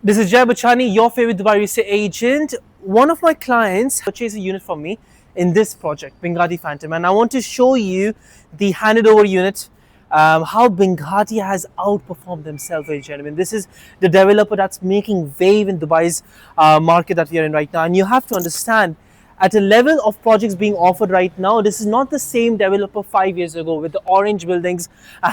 This is Jai Bachani, your favorite Dubai real estate agent. One of my clients purchased a unit from me in this project, Binghatti Phantom, and I want to show you the handed over unit, how Binghatti has outperformed themselves, ladies and gentlemen. This is the developer that's making wave in Dubai's market that we are in right now, and you have to understand at a level of projects being offered right now, this is not the same developer 5 years ago with the orange buildings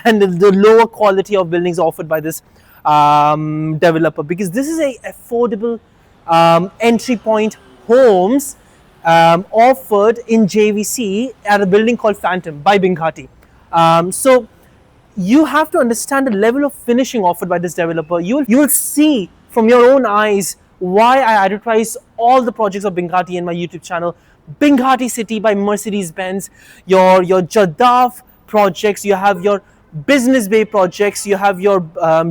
and the lower quality of buildings offered by this developer, because this is a affordable entry point homes offered in JVC at a building called Phantom by Binghatti. So you have to understand the level of finishing offered by this developer. You will see from your own eyes why I advertise all the projects of Binghatti in my YouTube channel. Binghatti City by Mercedes Benz, your Jadaf projects, you have your Business Bay projects, you have your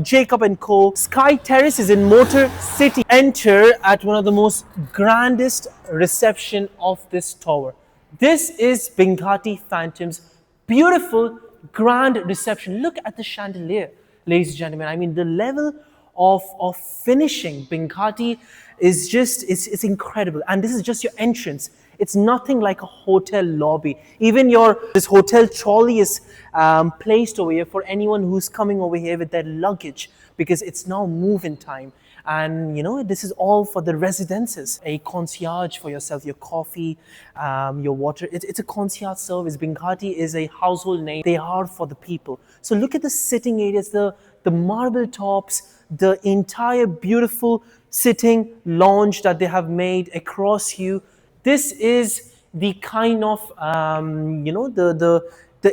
Jacob and Co. Sky Terraces in Motor City. Enter at one of the most grandest reception of this tower. This is Binghatti Phantom's beautiful grand reception. Look at the chandelier, ladies and gentlemen. I mean, the level of finishing Binghatti is just it's incredible. And this is just your entrance. It's nothing like a hotel lobby. Even this hotel trolley is placed over here for anyone who's coming over here with their luggage, because it's now move-in time. And this is all for the residences. A concierge for yourself, your coffee, your water. It's a concierge service. Binghatti is a household name. They are for the people. So look at the sitting areas, the marble tops, the entire beautiful sitting lounge that they have made across you. This is the kind of the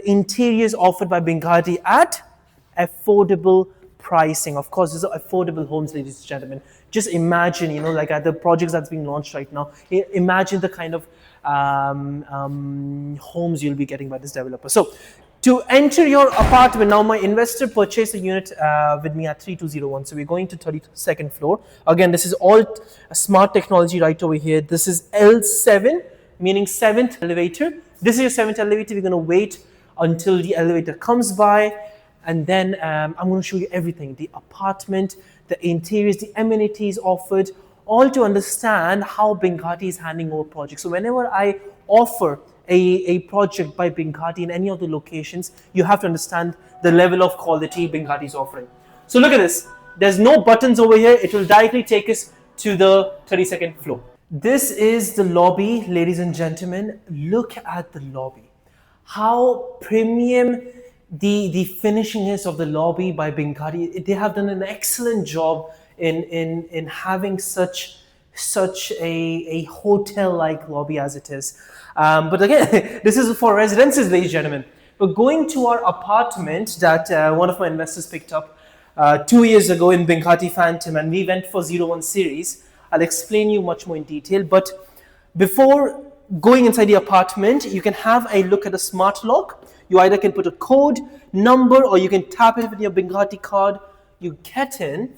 interiors offered by Binghatti at affordable pricing. Of course, these are affordable homes, ladies and gentlemen. Just imagine, like at the projects that's being launched right now, imagine the kind of homes you'll be getting by this developer. So to enter your apartment, now my investor purchased a unit with me at 3201. So we're going to 32nd floor. Again, this is all smart technology right over here. This is L7, meaning 7th elevator. This is your 7th elevator. We're going to wait until the elevator comes by. And then I'm going to show you everything, the apartment, the interiors, the amenities offered, all to understand how Binghatti is handing over projects. So whenever I offer a project by Binghatti in any of the locations, you have to understand the level of quality Binghatti is offering. So look at this. There's no buttons over here. It will directly take us to the 32nd floor. This is the lobby, ladies and gentlemen. Look at the lobby. How premium the finishing is of the lobby by Binghatti. They have done an excellent job in having such a hotel-like lobby as it is. But again, this is for residences, ladies and gentlemen. We're going to our apartment that one of my investors picked up 2 years ago in Binghatti Phantom, and we went for 01 series. I'll explain you much more in detail. But before going inside the apartment, you can have a look at the smart lock. You either can put a code, number, or you can tap it with your Binghatti card. You get in,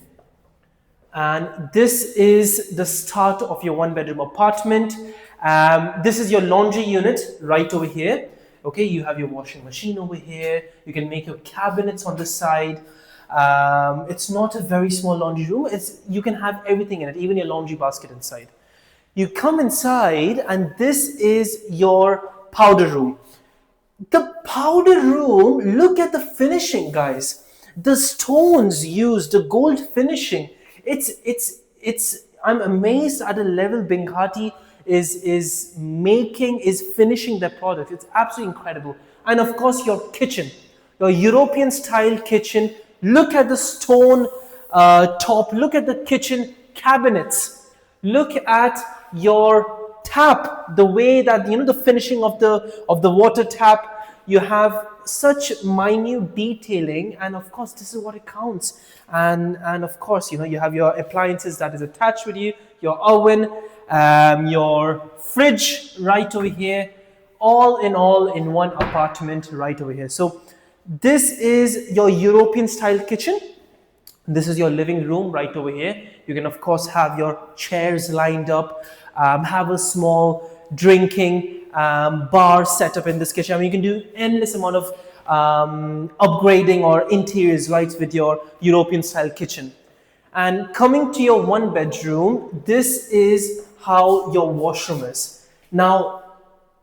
and this is the start of your one-bedroom apartment. This is your laundry unit right over here. Okay, you have your washing machine over here. You can make your cabinets on the side. It's not a very small laundry room. You can have everything in it, even your laundry basket inside. You come inside, and this is your powder room. The powder room, look at the finishing, guys. The stones used, the gold finishing. I'm amazed at the level Binghatti is finishing their product. It's absolutely incredible. And of course, your kitchen, your European style kitchen. Look at the stone top. Look at the kitchen cabinets. Look at your tap, the way that the finishing of the water tap. You have such minute detailing, and of course this is what it counts. And of course, you have your appliances that is attached with you, your oven, your fridge right over here, all in one apartment right over here. So this is your European style kitchen. This is your living room right over here. You can of course have your chairs lined up, have a small drinking bar set up in this kitchen. I mean, you can do endless amount of upgrading or interiors right with your European style kitchen. And coming to your one bedroom, this is how your washroom is. Now,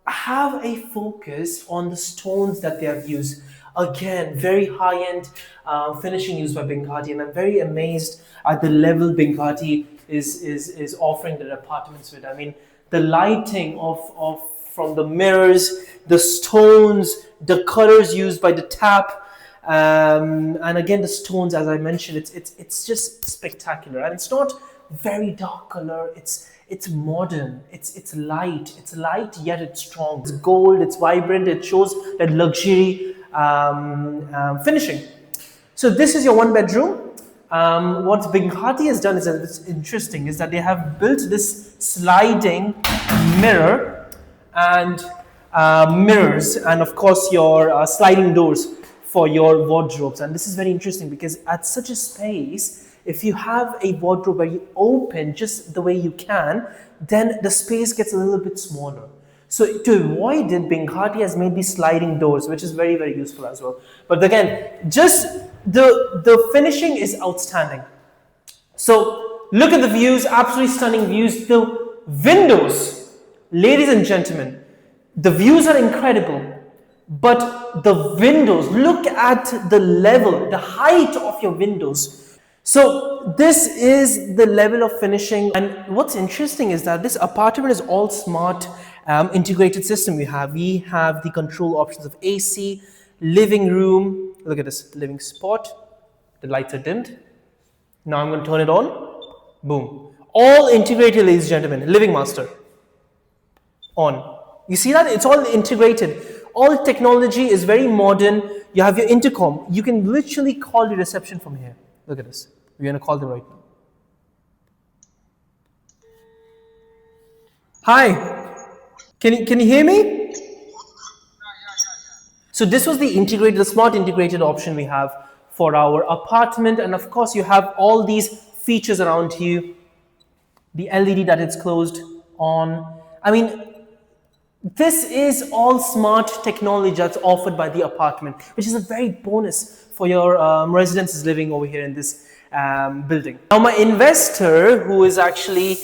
have a focus on the stones that they have used. Again, very high-end finishing used by Binghatti, and I'm very amazed at the level Binghatti is offering their apartments with. I mean, the lighting of from the mirrors, the stones, the colors used by the tap, and again the stones, as I mentioned, it's just spectacular, and it's not very dark color. It's modern. It's light. It's light yet it's strong. It's gold. It's vibrant. It shows that luxury finishing. So this is your one bedroom. What Binghatti has done is that it's interesting is that they have built this sliding mirror and mirrors, and of course your sliding doors for your wardrobes. And this is very interesting because at such a space, if you have a wardrobe where you open just the way you can, then the space gets a little bit smaller. So to avoid it, Binghatti has made these sliding doors, which is very, very useful as well. But again, just the finishing is outstanding. So look at the views, absolutely stunning views. The windows, ladies and gentlemen, the views are incredible. But the windows, look at the level, the height of your windows. So this is the level of finishing. And what's interesting is that this apartment is all smart integrated system we have. We have the control options of AC, living room. Look at this living spot. The lights are dimmed. Now I'm going to turn it on. Boom. All integrated, ladies and gentlemen. Living master. On. You see that? It's all integrated. All technology is very modern. You have your intercom. You can literally call the reception from here. Look at this. We're going to call them right now. Hi. Can you hear me? So this was the smart integrated option we have for our apartment. And of course, you have all these features around you. The LED that it's closed on. I mean, this is all smart technology that's offered by the apartment, which is a very bonus for your residents living over here in this building. Now, my investor, who is actually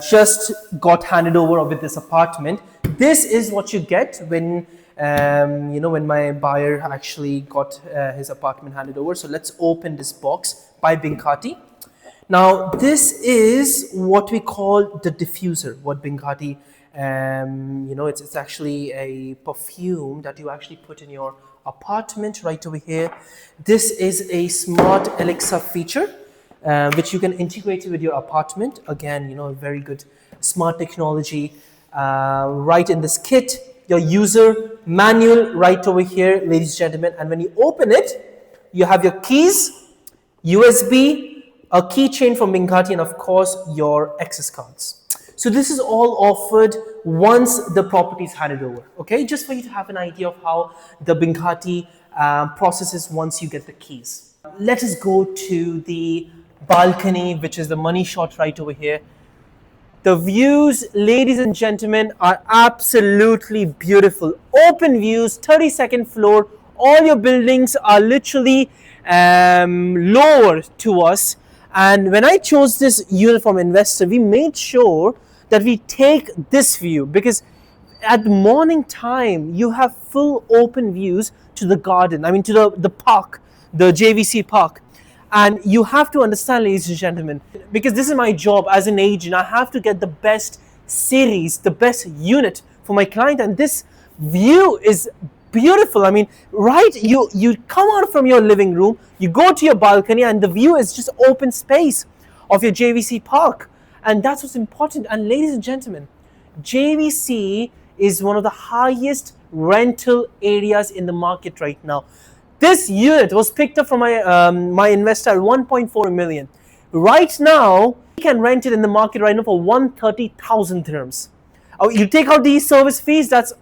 just got handed over with this apartment, this is what you get when when my buyer actually got his apartment handed over. So let's open this box by Binghatti. Now, this is what we call the diffuser. What Binghatti it's actually a perfume that you actually put in your apartment right over here. This is a smart Alexa feature which you can integrate with your apartment. Again, very good smart technology right in this kit. Your user manual right over here, ladies and gentlemen. And when you open it, you have your keys, USB, a keychain from Binghatti, and of course your access cards. So this is all offered once the property is handed over, okay? Just for you to have an idea of how the Binghatti processes once you get the keys. Let us go to the balcony, which is the money shot right over here. The views, ladies and gentlemen, are absolutely beautiful. Open views, 32nd floor. All your buildings are literally lower to us. And when I chose this unit from investor, we made sure that we take this view, because at the morning time, you have full open views to the garden. I mean, to the park, the JVC park. And you have to understand, ladies and gentlemen, because this is my job as an agent, I have to get the best series, the best unit for my client. And this view is beautiful. I mean, right, you come out from your living room, you go to your balcony, and the view is just open space of your JVC park. And that's what's important. And ladies and gentlemen, JVC is one of the highest rental areas in the market right now. This unit was picked up from my investor at 1.4 million. Right now, you can rent it in the market right now for 130,000 dirhams. You take out these service fees, that's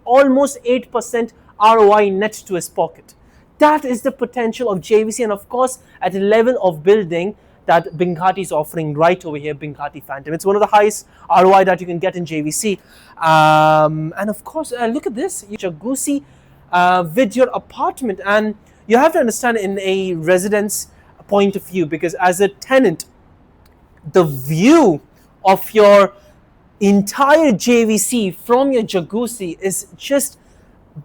almost 8% ROI net to his pocket. That is the potential of JVC, and of course, at a level of building that Binghatti is offering right over here, Binghatti Phantom. It's one of the highest ROI that you can get in JVC. And of course, look at this, jacuzzi with your apartment. And you have to understand, in a residence point of view, because as a tenant, the view of your entire JVC from your jacuzzi is just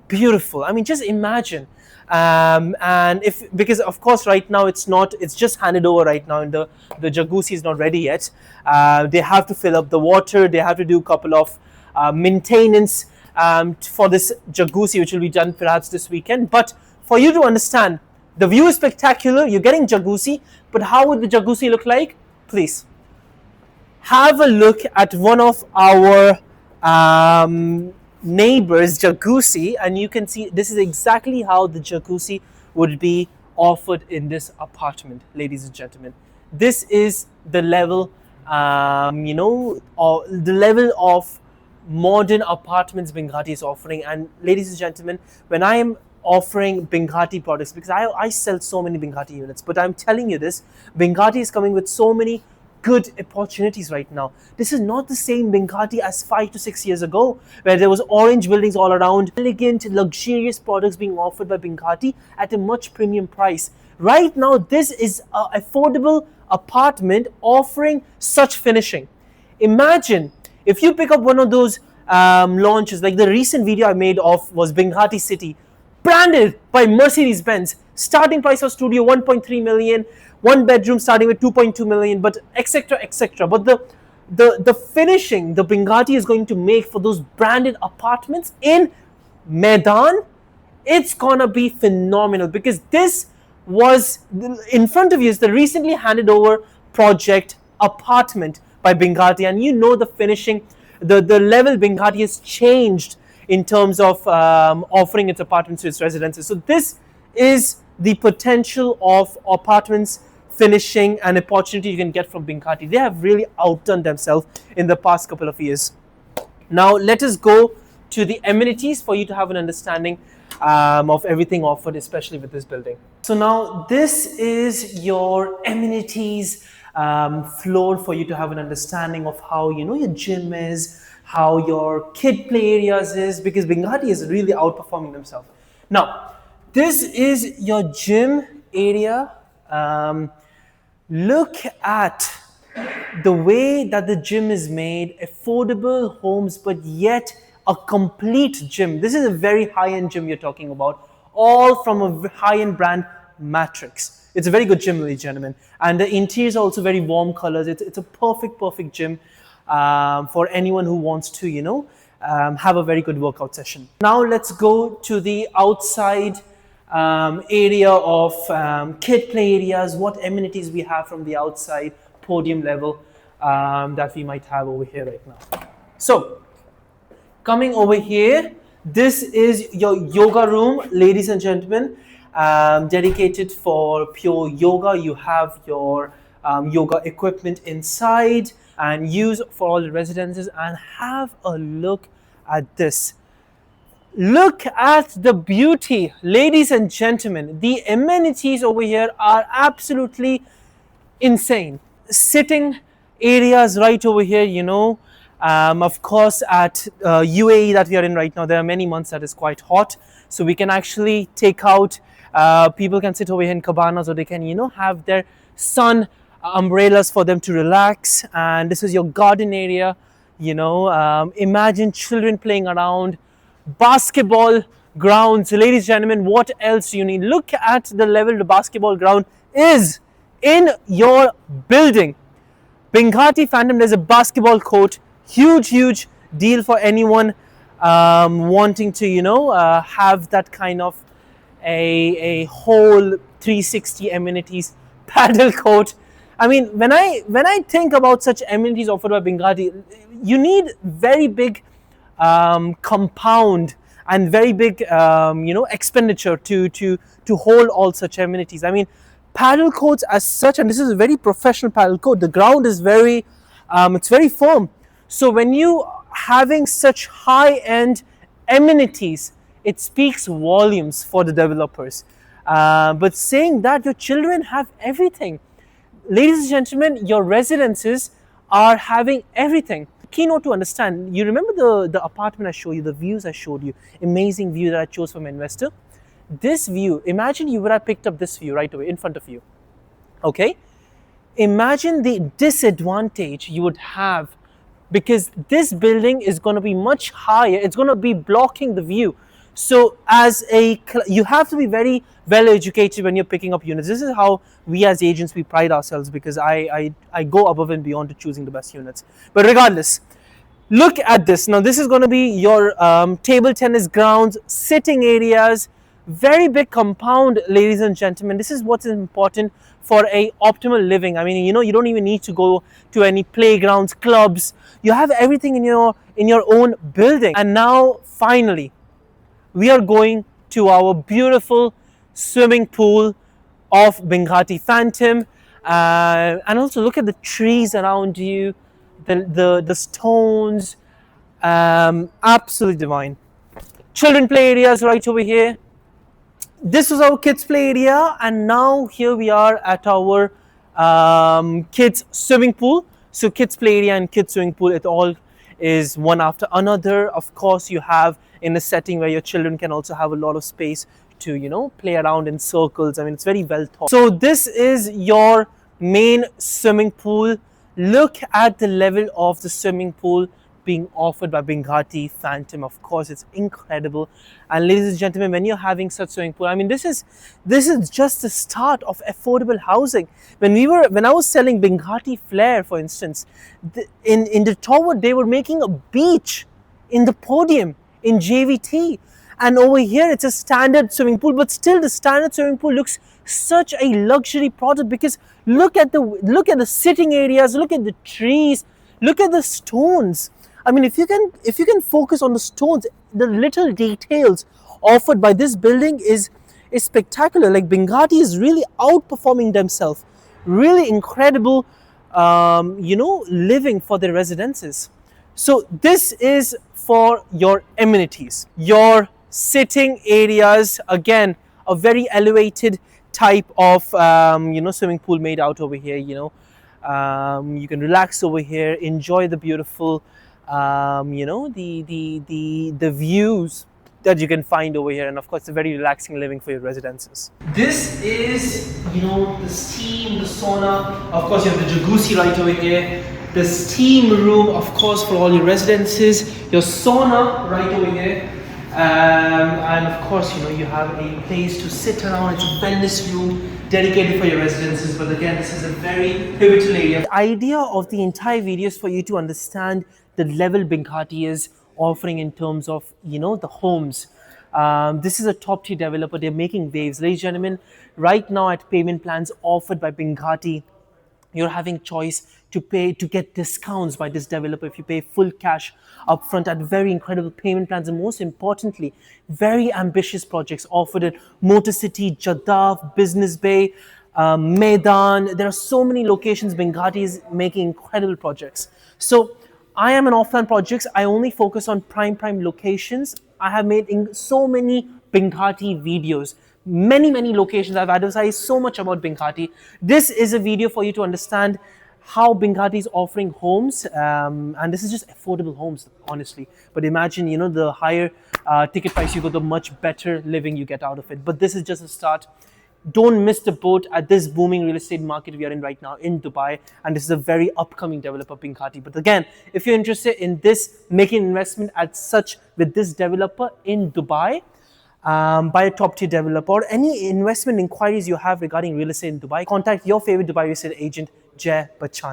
beautiful. I mean, just imagine. And if, because of course right now it's not, it's just handed over right now, and the jacuzzi is not ready yet. They have to fill up the water, they have to do a couple of maintenance for this jacuzzi, which will be done perhaps this weekend. But for you to understand, the view is spectacular, you're getting jacuzzi, but how would the jacuzzi look like? Please have a look at one of our neighbor's jacuzzi, and you can see this is exactly how the jacuzzi would be offered in this apartment, ladies and gentlemen. This is the level, or the level of modern apartments Binghatti is offering. And ladies and gentlemen, when I am offering Binghatti products, because I sell so many Binghatti units, but I'm telling you this, Binghatti is coming with so many good opportunities right now. This is not the same Binghatti as 5 to 6 years ago, where there was orange buildings all around, elegant, luxurious products being offered by Binghatti at a much premium price. Right now, this is an affordable apartment offering such finishing. Imagine if you pick up one of those launches, like the recent video I made of was Binghatti City, branded by Mercedes-Benz. Starting price of studio 1.3 million, one bedroom starting with 2.2 million, but etc, etc. But the finishing the Binghatti is going to make for those branded apartments in Maidan, it's gonna be phenomenal, because this was in front of you is the recently handed over project apartment by Binghatti, and you know the finishing, the level Binghatti has changed in terms of offering its apartments to its residences. So this is the potential of apartments finishing and opportunity you can get from Binghatti. They have really outdone themselves in the past couple of years. Now let us go to the amenities for you to have an understanding of everything offered, especially with this building. So now this is your amenities floor for you to have an understanding of how your gym is, how your kid play areas is, because Binghatti is really outperforming themselves. Now this is your gym area. Look at the way that the gym is made, affordable homes, but yet a complete gym. This is a very high-end gym you're talking about, all from a high-end brand, Matrix. It's a very good gym, ladies and gentlemen. And the interiors are also very warm colors. It's a perfect gym for anyone who wants to, have a very good workout session. Now let's go to the outside area of kid play areas, what amenities we have from the outside podium level that we might have over here right now. So coming over here, this is your yoga room, ladies and gentlemen, dedicated for pure yoga. You have your yoga equipment inside and use for all the residences. And have a look at this. Look at the beauty, ladies and gentlemen. The amenities over here are absolutely insane. Sitting areas right over here, of course at UAE that we are in right now, there are many months that is quite hot, so we can actually take out, people can sit over here in cabanas, or they can have their sun umbrellas for them to relax. And this is your garden area. Imagine children playing around, basketball grounds. Ladies and gentlemen, what else do you need? Look at the level the basketball ground is in your building. Binghatti Phantom, there's a basketball court. Huge deal for anyone wanting to have that kind of a whole 360 amenities. Paddle court. I mean, when I think about such amenities offered by Binghatti, you need very big compound and very big expenditure to hold all such amenities. I mean, paddle courts as such, and this is a very professional paddle court, the ground is very it's very firm. So when you having such high-end amenities, it speaks volumes for the developers. But saying that, your children have everything. Ladies and gentlemen, your residences are having everything. Keynote to understand, you remember the apartment I showed you, the views I showed you, amazing view that I chose from an investor. This view, imagine you would have picked up this view right away in front of you. Okay, imagine the disadvantage you would have, because this building is going to be much higher, it's going to be blocking the view. So you have to be very well educated when you're picking up units. This is how we as agents, we pride ourselves, because I go above and beyond to choosing the best units. But regardless, look at this. Now this is going to be your table tennis grounds, sitting areas, very big compound, ladies and gentlemen. This is what's important for a optimal living. I mean, you don't even need to go to any playgrounds, clubs. You have everything in your own building. And now finally, we are going to our beautiful swimming pool of Binghatti Phantom. And also look at the trees around you, the stones, absolutely divine. Children play areas right over here. This was our kids play area, and now here we are at our kids swimming pool. So kids play area and kids swimming pool, it all is one after another. Of course, you have in a setting where your children can also have a lot of space to play around in circles. I mean, it's very well thought. So this is your main swimming pool. Look at the level of the swimming pool being offered by Binghatti Phantom. Of course, it's incredible. And ladies and gentlemen, when you're having such swimming pool, I mean, this is just the start of affordable housing. When I was selling Binghatti Flair, for instance, in the tower, they were making a beach in the podium in JVT. And over here, it's a standard swimming pool, but still the standard swimming pool looks such a luxury product, because look at the sitting areas, look at the trees, look at the stones. I mean, if you can focus on the stones, the little details offered by this building is spectacular. Like, Binghatti is really outperforming themselves. Really incredible, living for their residences. So this is for your amenities, your sitting areas. Again, a very elevated type of swimming pool made out over here. You can relax over here, enjoy the beautiful the views that you can find over here, and of course, a very relaxing living for your residences. This is the steam, the sauna. Of course, you have the jacuzzi right over here, the steam room, of course, for all your residences, your sauna right over here, and of course, you have a place to sit around. It's a wellness room dedicated for your residences. But again, this is a very pivotal area. The idea of the entire video is for you to understand the level Binghatti is offering in terms of the homes. This is a top tier developer. They're making waves, ladies and gentlemen. Right now, at payment plans offered by Binghatti, you're having choice to get discounts by this developer if you pay full cash upfront at very incredible payment plans, and most importantly, very ambitious projects offered at Motor City, Jadaf, Business Bay, Maidan. There are so many locations. Binghatti is making incredible projects. So I am an offline projects. I only focus on prime locations. I have made so many Binghatti videos. Many locations. I've advertised so much about Binghatti. This is a video for you to understand how Binghatti is offering homes, and this is just affordable homes, honestly. But imagine, the higher ticket price you go, the much better living you get out of it. But this is just a start. Don't miss the boat at this booming real estate market we are in right now in Dubai, and this is a very upcoming developer, Binghatti. But again, if you're interested in this, making investment with this developer in Dubai, by a top tier developer, or any investment inquiries you have regarding real estate in Dubai, contact your favorite Dubai real estate agent, Bachani.